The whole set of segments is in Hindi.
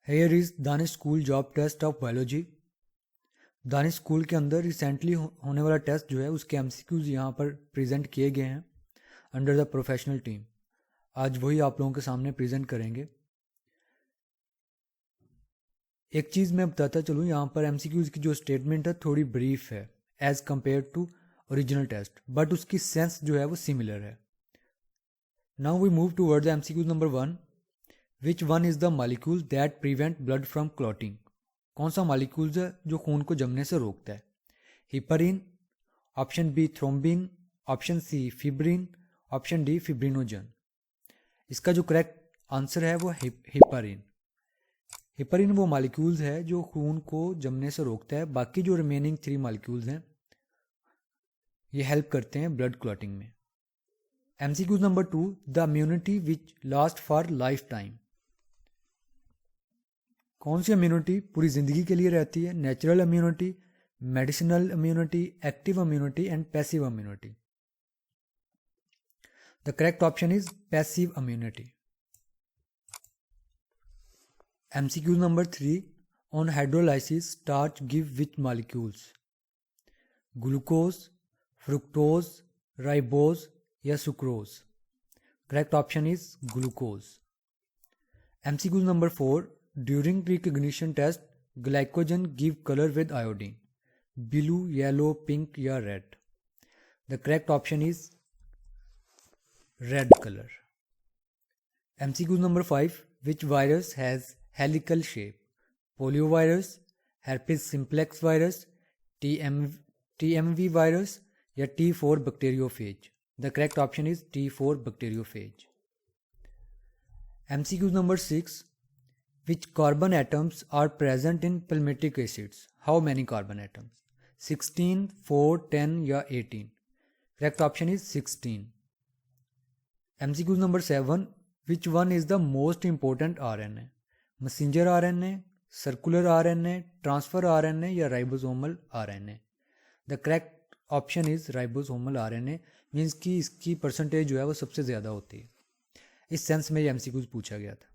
Hair is Danish school job test of biology. Danish school के अंदर रिसेंटली होने वाला टेस्ट जो है उसके एमसीक्यूज यहाँ पर प्रेजेंट किए गए हैं अंडर द प्रोफेशनल टीम। आज वही आप लोगों के सामने प्रेजेंट करेंगे। एक चीज़ मैं बताता चलूँ, यहाँ पर एमसीक्यूज की जो स्टेटमेंट है थोड़ी ब्रीफ है as compare to original test, but उसकी सेंस जो है वो सिमिलर है। Now we move toward the MCQs number 1। Which one is the molecule that prevent blood from clotting? कौन सा मॉलिक्यूल्स है जो खून को जमने से रोकता है? Heparin, option B thrombin, option C fibrin, option D fibrinogen. इसका जो करेक्ट आंसर है वो हिपरिन। हिपरिन वो मॉलिक्यूल्स है जो खून को जमने से रोकता है। बाकी जो रिमेनिंग 3 मॉलिक्यूल्स हैं ये हेल्प करते हैं ब्लड क्लॉटिंग में। MCQs number 2। The immunity which last for life time? कौन सी इम्यूनिटी पूरी जिंदगी के लिए रहती है? Natural immunity, medicinal immunity, active immunity and passive immunity. The correct option is passive immunity. MCQs number 3। On hydrolysis starch give which molecules? Glucose, fructose, ribose या sucrose. Correct option is glucose. MCQs number 4। During recognition test glycogen give colour with iodine? Blue, yellow, pink या red. The correct option is red colour. MCQs number 5। Which virus has helical shape? Polio virus, herpes simplex virus, TMV virus या T4 bacteriophage. The correct option is T4 bacteriophage. MCQ number 6. Which carbon atoms are present in palmitic acids? How many carbon atoms? 16, 4, 10 या 18? Correct option is 16. MCQ number 7. Which one is the most important RNA? Messenger RNA, circular RNA, transfer RNA या ribosomal RNA? The correct option is ribosomal RNA, means कि इसकी परसेंटेज जो है वो सबसे ज़्यादा होती है। इस सेंस में ये MCQs पूछा गया था।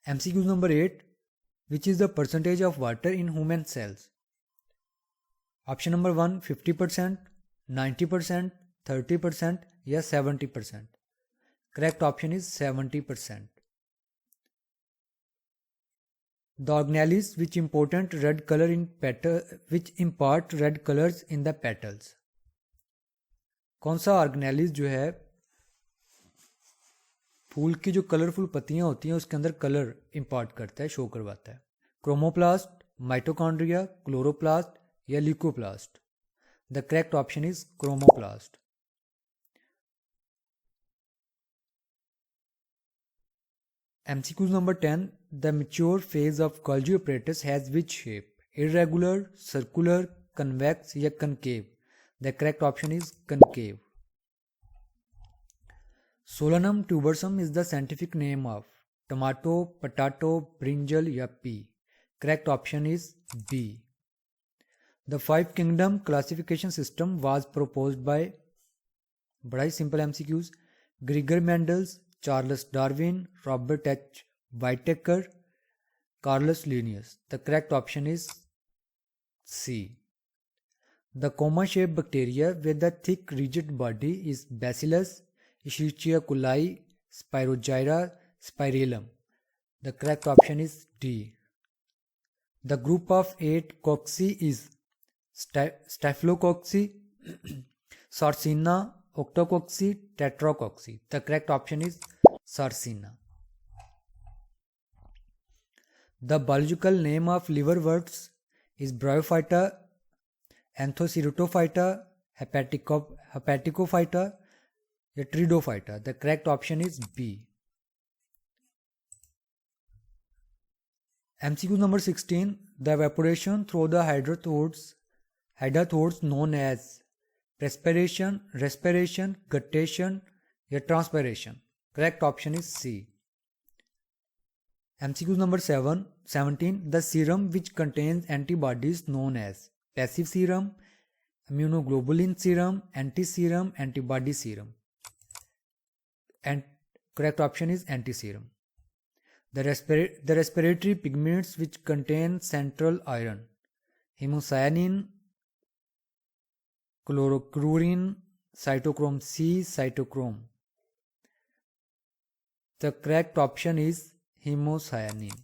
MCQ number 8। Which is the percentage of water in human cells? Option number 1 50%, 90%, 30% या 70%। Correct option is 70%। The organelles which impart red color in colors in the petals? कौन सा ऑर्गेनेलिस जो है फूल की जो कलरफुल पत्तियां होती हैं उसके अंदर कलर इंपार्ट करता है, शो करवाता है? क्रोमोप्लास्ट, माइटोकॉन्ड्रिया, क्लोरोप्लास्ट या leucoplast? The correct option is chromoplast. MCQ number 10. The mature phase of Golgi apparatus has which shape? Irregular, circular, convex या concave? The correct option is concave. Solanum tubersum is the scientific name of tomato, potato, brinjal या pea? Correct option is B. The 5 kingdom classification system was proposed by, बड़ा ही simple MCQs, Gregor Mendel, Charles Darwin, Robert H. Whittaker, Carolus Linnaeus. The correct option is C. The comma-shaped bacteria with a thick rigid body is Bacillus, Escherichia coli, Spirogyra, Spirillum. The correct option is D. The group of 8 cocci is Staphylococci, Sarcina, Octococci, Tetracocci. The correct option is Sarcina. The biological name of liverworts is Bryophyta, Anthoceratophyta, Hepaticophyta या Tridophyta. The correct option is B. MCQ number 16. The evaporation through the hydrothodes known as perspiration, respiration, guttation या transpiration? Correct option is C. MCQ number 17. The serum which contains antibodies known as passive serum, immunoglobulin serum, anti-serum, antibody serum? And correct option is anti-serum. The respiratory pigments which contain central iron: hemocyanin, chlorochlorine, cytochrome C, cytochrome. The correct option is hemocyanin.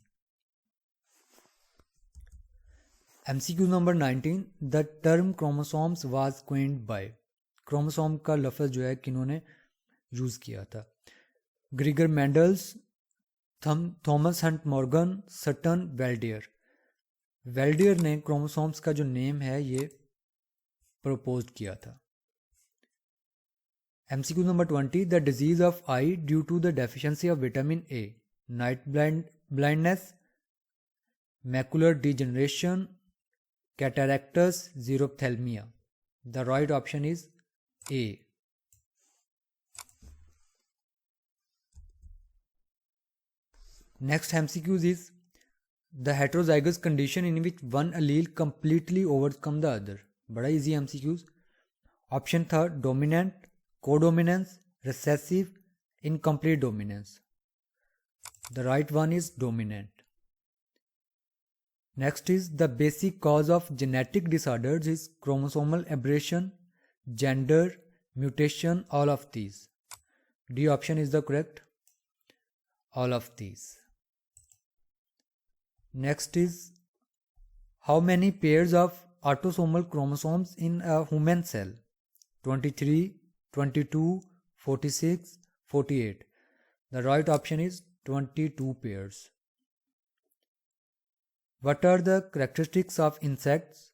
MCQ number 19. The term chromosomes was coined by. Chromosome का लफ्ज़ जो है किन्होंने यूज़ किया था? Gregor Mendel's, Thomas Hunt Morgan, Sutton Waldeyer. Waldeyer ने क्रोमोसोम्स का जो नेम है ये प्रपोज किया था. MCQ number 20. The disease of eye due to the deficiency of vitamin A: night blindness, macular degeneration, cataractus, xerophthalmia. The right option is A. Next MCQs is the heterozygous condition in which one allele completely overcome the other. बड़ा easy MCQs. Option था dominant, codominance, recessive, incomplete dominance. The right one is dominant. Next is the basic cause of genetic disorders is chromosomal aberration, gender, mutation, all of these. D option is the correct. All of these. Next is how many pairs of autosomal chromosomes in a human cell? 23, 22, 46, 48. The right option is 22 pairs. What are the characteristics of insects?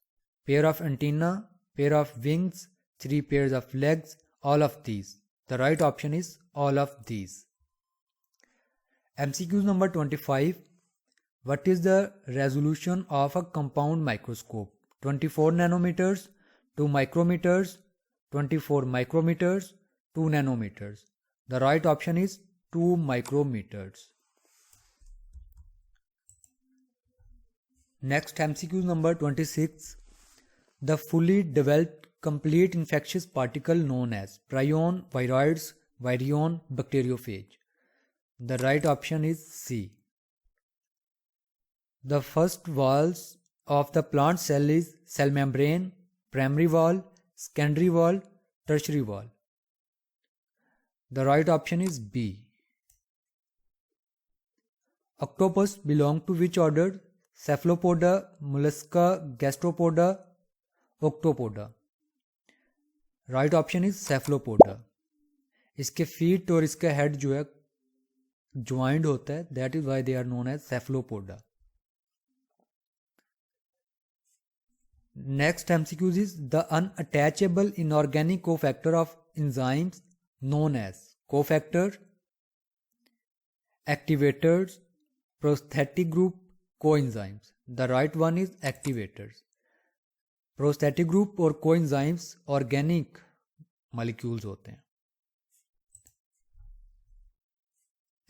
Pair of antennae, pair of wings, 3 pairs of legs, all of these. The right option is all of these. MCQ number 25. What is the resolution of a compound microscope? 24 nanometers, 2 micrometers, 24 micrometers, 2 nanometers. The right option is 2 micrometers. Next MCQ number 26. The fully developed complete infectious particle known as prion, viroids, virion, bacteriophage. The right option is C. The first walls of the plant cell is cell membrane, primary wall, secondary wall, tertiary wall. The right option is B. Octopus belong to which order? Cephalopoda, mollusca, gastropoda, octopoda. Right option is cephalopoda. इसके feet और इसका head जो है joined होता है, that is why they are known as cephalopoda. Next MCQ is the unattachable inorganic cofactor of enzymes known as cofactor, activators, prosthetic group, coenzymes. The right one is activators. Prosthetic group और coenzymes organic molecules होते हैं.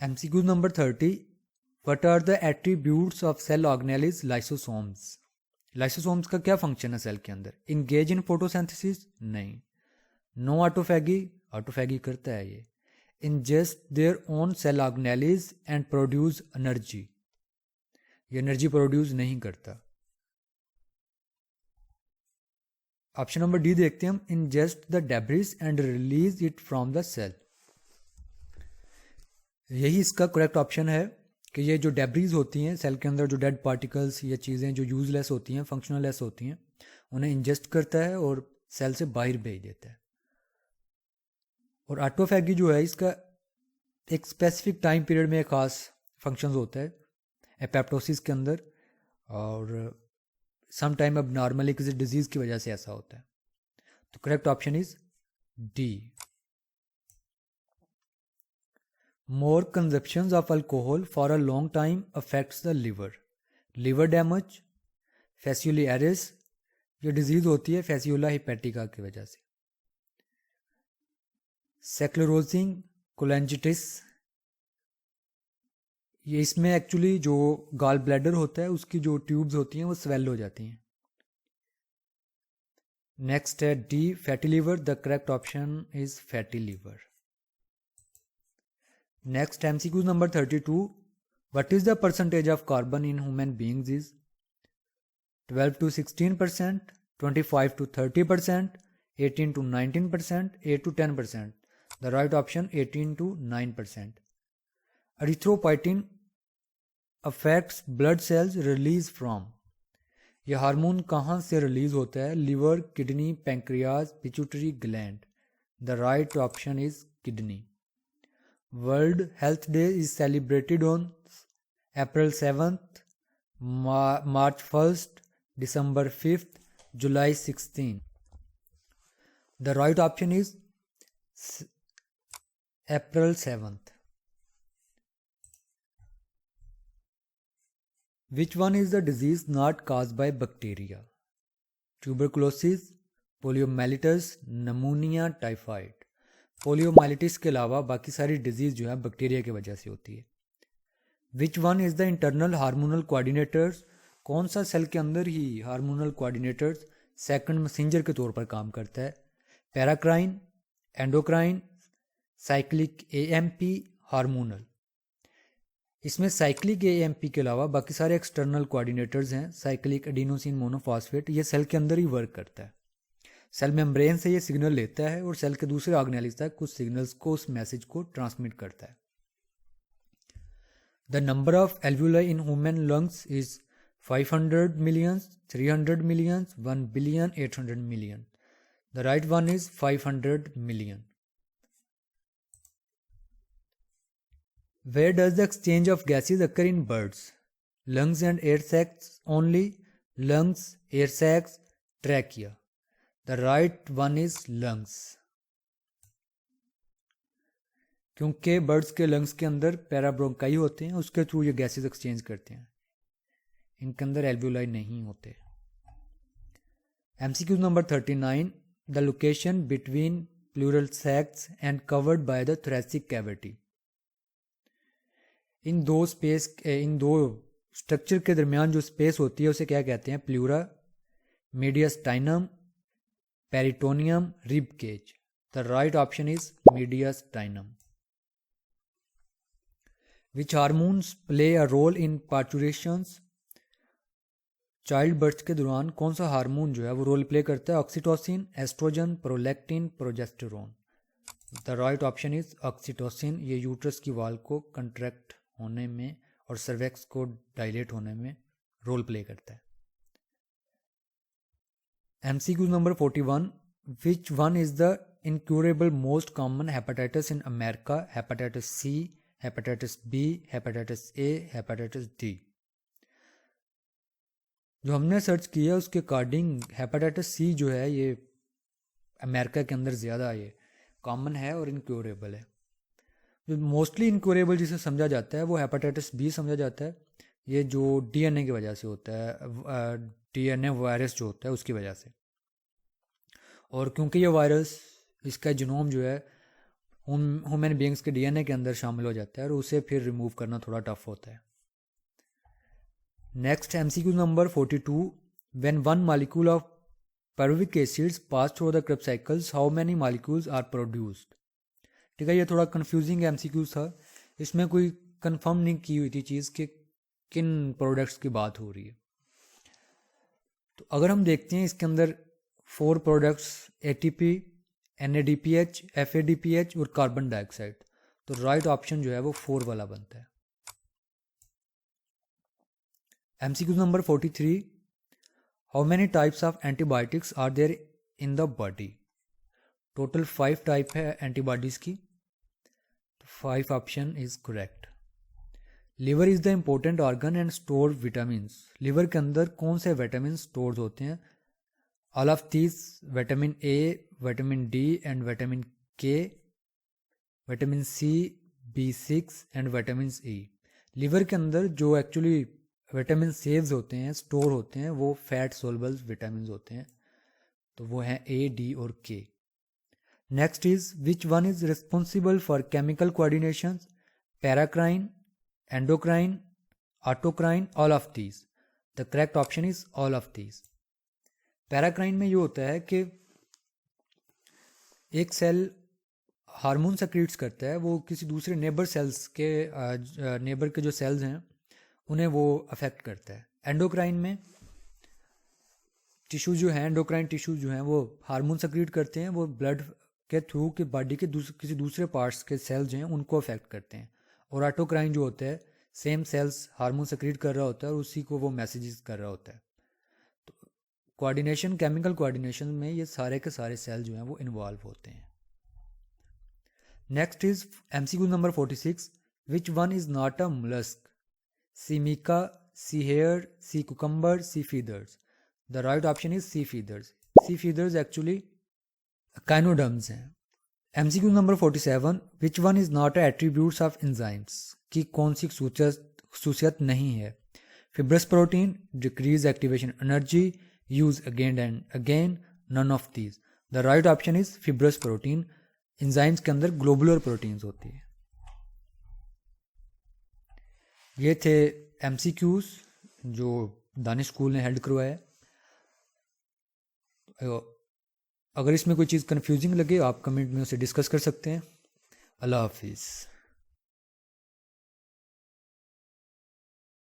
MCQ number 30. What are the attributes of cell organelles lysosomes? Lysosomes का क्या फंक्शन है सेल के अंदर? Engage in photosynthesis? नहीं. No autophagy? ऑटोफैगी करता है ये. Ingest their own cell organelles and produce energy? ये एनर्जी प्रोड्यूस नहीं करता. ऑप्शन नंबर डी देखते हैं हम. Ingest the debris and release it from the cell. यही इसका करेक्ट ऑप्शन है कि ये जो डेब्रीज होती हैं सेल के अंदर, जो डेड पार्टिकल्स या चीज़ें जो यूजलेस होती हैं, फंक्शनलेस होती हैं, उन्हें इंजेस्ट करता है और सेल से बाहर भेज देता है. और ऑटोफैगी जो है इसका एक स्पेसिफिक टाइम पीरियड में एक खास फंक्शंस होता है एपेप्टोसिस के अंदर, और सम टाइम अब नॉर्मली किसी डिजीज़ की वजह से ऐसा होता है. तो correct option is D. More consumptions of alcohol for a long time affects the liver. Liver damage, fasciolaris, ये डिजीज होती है फैसियोला हिपैटिका की वजह से. सेक्लेरोजिंग कोलेंजिटिस, ये इसमें एक्चुअली जो गॉल ब्लैडर होता है उसकी जो ट्यूब्स होती हैं वो स्वेल हो जाती हैं. नेक्स्ट है D, fatty liver. The correct option is fatty liver. Next MCQ number 32. What is the percentage of carbon in human beings is 12 to 16%, 25 to 30%, 18 to 19%, 8 to 10%. The right option 18 to 9%. Erythropoietin affects blood cells release from. ये हार्मोन कहाँ से रिलीज होता है? Liver, kidney, pancreas, pituitary gland. The right option is kidney. World health day is celebrated on April 7th, March 1st, December 5th, July 16th. The right option is April 7th. Which one is the disease not caused by bacteria? Tuberculosis, poliomyelitis, pneumonia, typhoid. Poliomyelitis के अलावा बाकी सारी डिजीज जो है बैक्टीरिया की वजह से होती है. विच one is the internal hormonal coordinators? कौन सा सेल के अंदर ही हार्मोनल कोऑर्डिनेटर्स सेकंड मैसेंजर के तौर पर काम करता है? Paracrine, endocrine, cyclic AMP, hormonal. इसमें साइक्लिक एएमपी के अलावा बाकी सारे एक्सटर्नल कोऑर्डिनेटर्स हैं. साइक्लिक एडिनोसिन मोनोफॉस्फेट, ये सेल के अंदर ही वर्क करता है. सेल मेम्ब्रेन से ये सिग्नल लेता है और सेल के दूसरे ऑर्गेनेल्स तक कुछ सिग्नल्स को, उस मैसेज को ट्रांसमिट करता है. The number of alveoli in human lungs is 500 million, 300 million, 1 billion, 800 million. The right one is 500 million. Where does the exchange of gases occur in birds? Lungs and air sacs only, lungs, air sacs, trachea. The right one is lungs. क्योंकि बर्ड्स के लंग्स के अंदर पैराब्रोंकाई होते हैं, उसके थ्रू ये गैसेस एक्सचेंज करते हैं. इनके अंदर एल्वुलाई नहीं होते. MCQ number 39. The location between pleural sacs and covered by the thoracic cavity. इन दो स्ट्रक्चर के दरमियान जो स्पेस होती है उसे क्या कहते हैं? Pleura, mediastinum, peritoneum, rib cage. The right option is mediastinum. Which hormones play a role in parturitions? Child birth के दौरान कौन सा हार्मोन जो है वो रोल प्ले करता है? Oxytocin, oestrogen, prolactin, progesterone. The right option is oxytocin. ये यूट्रस की वाल को कंट्रैक्ट होने में और सर्वेक्स को डायलेट होने में रोल प्ले करता है. MCQ number 41. Which one is the incurable most common hepatitis in America? Hepatitis C, hepatitis B, hepatitis A, hepatitis D. जो हमने सर्च किया उसके अकॉर्डिंग हेपेटाइटिस सी जो है ये अमेरिका के अंदर ज़्यादा ये कॉमन है और इनक्योरेबल है. जो मोस्टली इनक्योरेबल जिसे समझा जाता है वो हेपेटाइटिस बी समझा जाता है. ये जो DNA की वजह से होता है, DNA वायरस जो होता है उसकी वजह से. और क्योंकि ये वायरस, इसका जीनोम जो है ह्यूमन बीइंग्स के DNA के अंदर शामिल हो जाता है और उसे फिर रिमूव करना थोड़ा टफ होता है. Next, MCQ number 42. When one molecule of pyruvic acids pass through the Krebs cycles, how many molecules are produced? ठीक है, ये थोड़ा कंफ्यूजिंग MCQ था. इसमें कोई कंफर्म नहीं की हुई थी चीज़ कि किन प्रोडक्ट्स की बात हो रही है. तो अगर हम देखते हैं इसके अंदर 4 प्रोडक्ट्स ATP, NADPH, FADPH और कार्बन डाइऑक्साइड. तो राइट ऑप्शन जो है वो 4 वाला बनता है. MCQ number 43. How many types of antibiotics are there in the body? Total 5 type है एंटीबॉडीज की. 5 option is correct. Liver is the important organ and store vitamin. Liver के अंदर कौन से विटामिन स्टोर होते हैं? All of these: vitamin A, vitamin D and vitamin K, vitamin C, B6 and vitamin E. Liver के अंदर जो एक्चुअली विटामिन सेव्स होते हैं, स्टोर होते हैं, वो फैट सोलबल विटामिन होते हैं. तो वो हैं ए, डी और के. Next is which one is responsible for chemical coordination? Paracrine, endocrine, autocrine, all of these. The correct option is all of these. Paracrine में ये होता है कि एक सेल हार्मोन सेक्रीट्स करता है वो किसी दूसरे नेबर सेल्स के नेबर के जो सेल्स हैं उन्हें वो अफेक्ट करता है। एंडोक्राइन में टिश्यू जो है, एंडोक्राइन टिश्यू जो हैं वो हार्मोन सेक्रीट करते हैं, वो ब्लड के थ्रू के बॉडी के किसी दूसरे पार्ट्स के सेल्स जो हैं उनको अफेक्ट करते हैं। और ऑटोक्राइन जो होता है सेम सेल्स हार्मोन सेक्रीट कर रहा होता है और उसी को वो मैसेजेस कर रहा होता है। तो कोऑर्डिनेशन, केमिकल कोऑर्डिनेशन में ये सारे के सारे सेल जो हैं वो इन्वॉल्व होते हैं। Next is MCQ number 46, which one is not a mollusc? Sea mica, sea hare, sea cucumber, sea feathers. The right option is sea feathers. Sea feathers actually echinoderms हैं। MCQ number 47, which one is not a attributes of enzymes? की कौन सी खसूसियत नहीं है? Fibrous protein, decrease activation energy, use again and again, none of these. The right option is fibrous protein. Enzymes के अंदर ग्लोबुलर प्रोटीन्स होती है। ये थे MCQs जो दानिश स्कूल ने हेल्ड करवाया। अगर इसमें कोई चीज़ कन्फ्यूजिंग लगे आप कमेंट में उसे डिस्कस कर सकते हैं। अल्लाह हाफिज़।